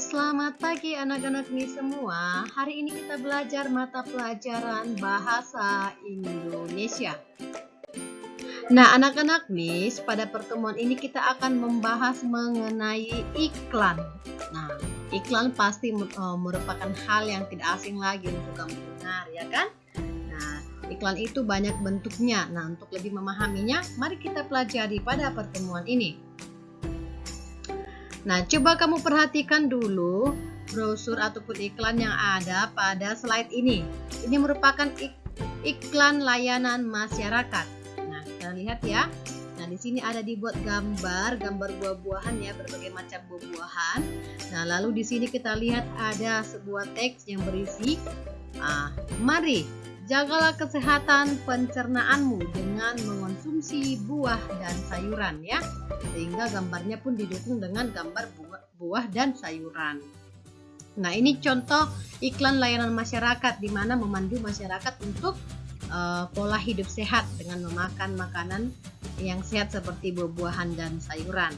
Selamat pagi anak-anak nih semua. Hari ini kita belajar mata pelajaran Bahasa Indonesia. Nah anak-anak nih, pada pertemuan ini kita akan membahas mengenai iklan. Nah, iklan pasti merupakan hal yang tidak asing lagi untuk kamu dengar, ya kan? Nah, iklan itu banyak bentuknya. Nah, untuk lebih memahaminya, mari kita pelajari pada pertemuan ini. Nah, coba kamu perhatikan dulu brosur ataupun iklan yang ada pada slide ini. Ini merupakan iklan layanan masyarakat. Nah, kita lihat ya. Nah, di sini ada dibuat gambar buah-buahan ya, berbagai macam buah-buahan. Nah, lalu di sini kita lihat ada sebuah teks yang berisi, mari jagalah kesehatan pencernaanmu dengan mengonsumsi buah dan sayuran ya. Sehingga gambarnya pun didukung dengan gambar buah dan sayuran. Nah, ini contoh iklan layanan masyarakat di mana memandu masyarakat untuk pola hidup sehat dengan memakan makanan yang sehat seperti buah-buahan dan sayuran.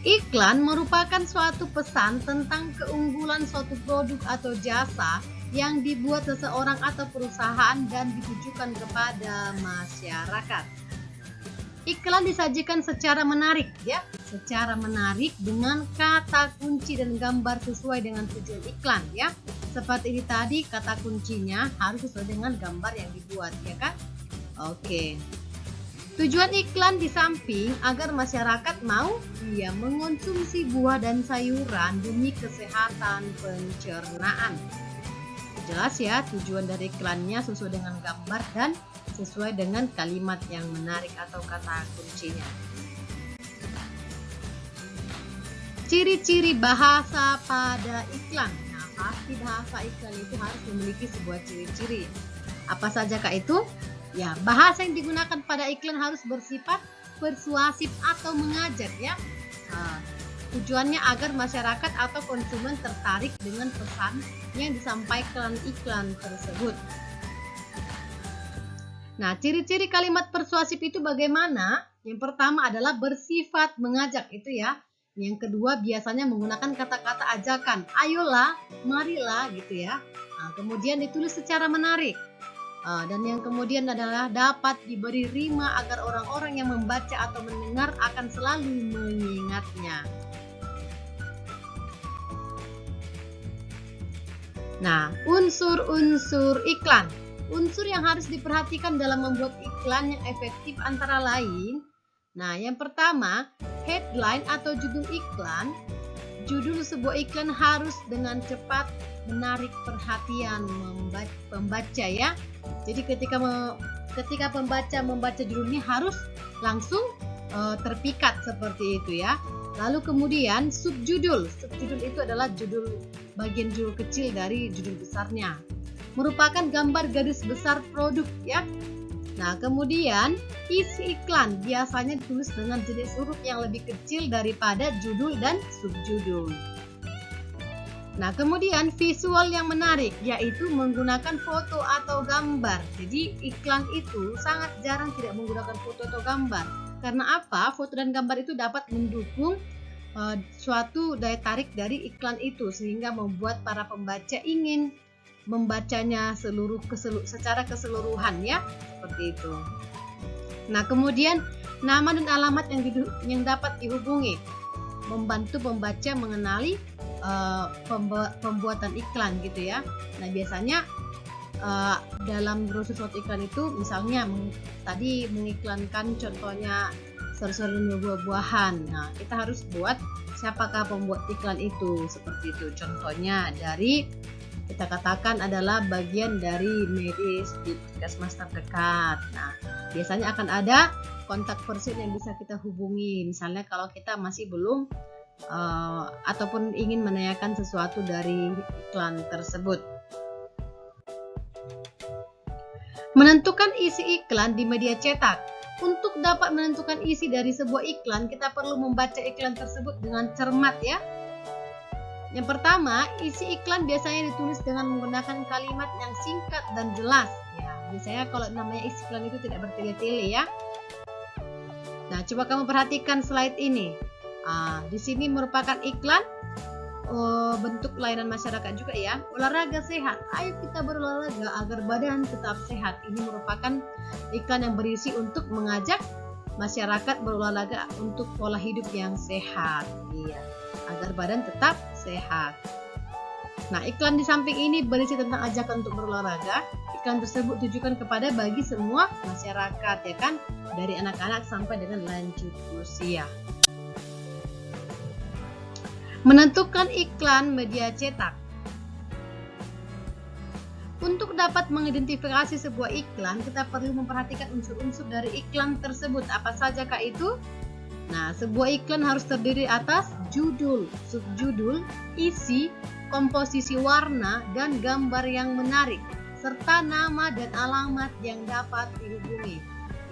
Iklan merupakan suatu pesan tentang keunggulan suatu produk atau jasa yang dibuat seseorang atau perusahaan dan ditujukan kepada masyarakat. Iklan disajikan secara menarik ya, secara menarik dengan kata kunci dan gambar sesuai dengan tujuan iklan ya. Seperti ini tadi, kata kuncinya harus sesuai dengan gambar yang dibuat ya kan? Oke. Tujuan iklan di samping agar masyarakat mau mengonsumsi buah dan sayuran demi kesehatan pencernaan. Jelas ya, tujuan dari iklannya sesuai dengan gambar dan sesuai dengan kalimat yang menarik atau kata kuncinya. Ciri-ciri bahasa pada iklan. Nah, pasti bahasa iklan itu harus memiliki sebuah ciri-ciri. Apa saja kah itu? Ya, bahasa yang digunakan pada iklan harus bersifat persuasif atau mengajak ya. Tujuannya agar masyarakat atau konsumen tertarik dengan pesan yang disampaikan iklan tersebut. Nah, ciri-ciri kalimat persuasif itu bagaimana? Yang pertama adalah bersifat mengajak itu ya. Yang kedua biasanya menggunakan kata-kata ajakan. Ayolah, marilah gitu ya. Nah, kemudian ditulis secara menarik. Dan yang kemudian adalah dapat diberi rima agar orang-orang yang membaca atau mendengar akan selalu mengingatnya. Nah, unsur-unsur iklan. Unsur yang harus diperhatikan dalam membuat iklan yang efektif antara lain. Nah, yang pertama, headline atau judul iklan. Judul sebuah iklan harus dengan cepat menarik perhatian pembaca ya. Jadi ketika pembaca membaca judul ini harus langsung terpikat seperti itu ya. Lalu kemudian subjudul. Subjudul itu adalah bagian judul kecil dari judul besarnya. Merupakan gambar garis besar produk ya. Nah, kemudian isi iklan biasanya ditulis dengan jenis huruf yang lebih kecil daripada judul dan subjudul. Nah, kemudian visual yang menarik yaitu menggunakan foto atau gambar. Jadi iklan itu sangat jarang tidak menggunakan foto atau gambar. Karena apa? Foto dan gambar itu dapat mendukung suatu daya tarik dari iklan itu sehingga membuat para pembaca ingin membacanya secara keseluruhan ya, seperti itu. Nah, kemudian nama dan alamat yang dapat dihubungi membantu pembaca mengenali pembuatan iklan gitu ya. Nah, biasanya dalam brosur suatu iklan itu misalnya tadi mengiklankan contohnya sayur-sayuran dan buah-buahan. Nah, kita harus buat siapakah pembuat iklan itu, seperti itu. Contohnya dari kita katakan adalah bagian dari medis di puskesmas terdekat. Nah, biasanya akan ada kontak person yang bisa kita hubungi. Misalnya kalau kita masih belum ataupun ingin menanyakan sesuatu dari iklan tersebut. Menentukan isi iklan di media cetak. Untuk dapat menentukan isi dari sebuah iklan, kita perlu membaca iklan tersebut dengan cermat ya. Yang pertama, isi iklan biasanya ditulis dengan menggunakan kalimat yang singkat dan jelas. Ya, biasanya kalau namanya isi iklan itu tidak bertele-tele ya. Nah, coba kamu perhatikan slide ini. Di sini merupakan iklan bentuk layanan masyarakat juga ya. Olahraga sehat, ayo kita berolahraga agar badan tetap sehat. Ini merupakan iklan yang berisi untuk mengajak masyarakat berolahraga untuk pola hidup yang sehat, iya, agar badan tetap sehat. Nah, iklan di samping ini berisi tentang ajakan untuk berolahraga. Iklan tersebut ditujukan kepada bagi semua masyarakat, ya kan, dari anak-anak sampai dengan lanjut usia. Menentukan iklan media cetak. Untuk dapat mengidentifikasi sebuah iklan, kita perlu memperhatikan unsur-unsur dari iklan tersebut. Apa saja kah itu? Nah, sebuah iklan harus terdiri atas judul, subjudul, isi, komposisi warna, dan gambar yang menarik, serta nama dan alamat yang dapat dihubungi.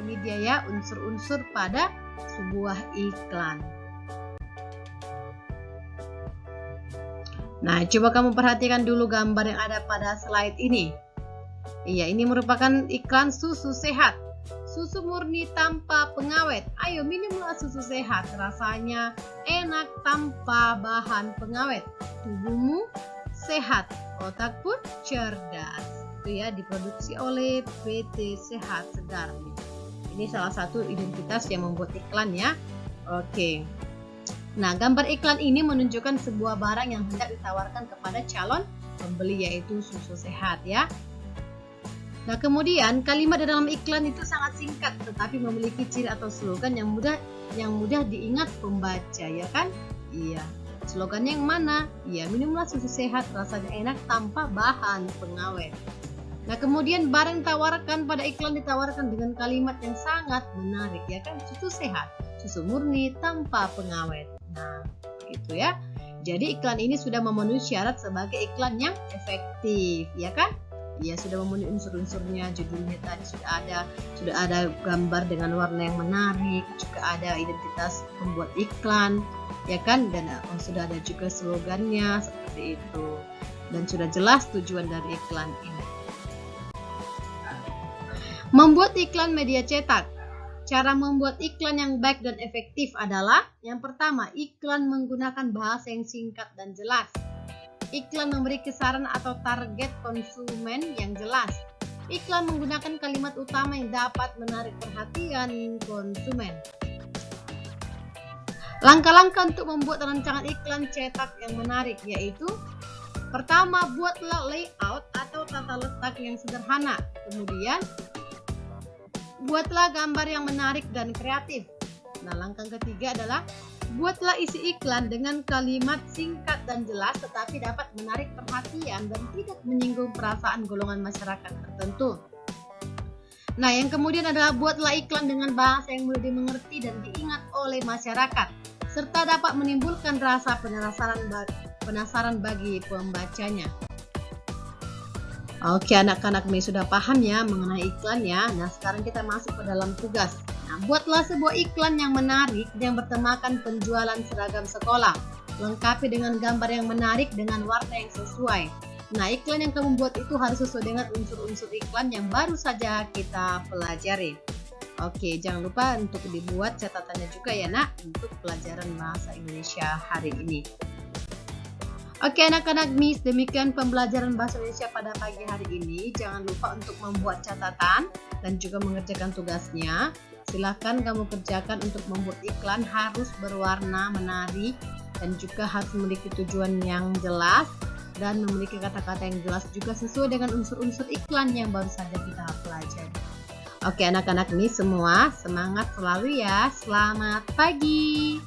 Ini dia ya unsur-unsur pada sebuah iklan. Nah, coba kamu perhatikan dulu gambar yang ada pada slide ini. Iya, ini merupakan iklan susu sehat. Susu murni tanpa pengawet. Ayo minumlah susu sehat, rasanya enak tanpa bahan pengawet. Tubuhmu sehat, otak pun cerdas. Itu ya, diproduksi oleh PT Sehat Segar. Ini salah satu identitas yang membuat iklan ya. Oke. Nah, gambar iklan ini menunjukkan sebuah barang yang hendak ditawarkan kepada calon pembeli, yaitu susu sehat ya. Nah, kemudian kalimat di dalam iklan itu sangat singkat tetapi memiliki ciri atau slogan yang mudah diingat pembaca, ya kan? Iya. Slogannya yang mana? Iya, minumlah susu sehat, rasanya enak tanpa bahan pengawet. Nah, kemudian barang ditawarkan pada iklan ditawarkan dengan kalimat yang sangat menarik, ya kan? Susu sehat, susu murni tanpa pengawet. Nah, gitu ya. Jadi iklan ini sudah memenuhi syarat sebagai iklan yang efektif, ya kan? Ya, sudah memenuhi unsur-unsurnya. Judulnya tadi sudah ada gambar dengan warna yang menarik, juga ada identitas pembuat iklan, ya kan, dan sudah ada juga slogannya seperti itu, dan sudah jelas tujuan dari iklan ini. Membuat iklan media cetak. Cara membuat iklan yang baik dan efektif adalah yang pertama, iklan menggunakan bahasa yang singkat dan jelas. Iklan memberi kisaran atau target konsumen yang jelas. Iklan menggunakan kalimat utama yang dapat menarik perhatian konsumen. Langkah-langkah untuk membuat rancangan iklan cetak yang menarik yaitu: pertama, buatlah layout atau tata letak yang sederhana. Kemudian, buatlah gambar yang menarik dan kreatif. Nah, langkah ketiga adalah buatlah isi iklan dengan kalimat singkat dan jelas tetapi dapat menarik perhatian dan tidak menyinggung perasaan golongan masyarakat tertentu. Nah, yang kemudian adalah buatlah iklan dengan bahasa yang mudah dimengerti dan diingat oleh masyarakat serta dapat menimbulkan rasa penasaran bagi pembacanya. Oke, anak-anak ini sudah paham ya mengenai iklan ya. Nah, sekarang kita masuk ke dalam tugas. Nah, buatlah sebuah iklan yang menarik yang bertemakan penjualan seragam sekolah. Lengkapi dengan gambar yang menarik dengan warna yang sesuai. Nah, iklan yang kamu buat itu harus sesuai dengan unsur-unsur iklan yang baru saja kita pelajari. Oke, jangan lupa untuk dibuat catatannya juga ya nak, untuk pelajaran bahasa Indonesia hari ini. Oke anak-anak Miss, demikian pembelajaran bahasa Indonesia pada pagi hari ini. Jangan lupa untuk membuat catatan dan juga mengerjakan tugasnya. Silahkan kamu kerjakan. Untuk membuat iklan harus berwarna menarik dan juga harus memiliki tujuan yang jelas dan memiliki kata-kata yang jelas juga sesuai dengan unsur-unsur iklan yang baru saja kita pelajari. Oke anak-anak Miss semua, semangat selalu ya. Selamat pagi.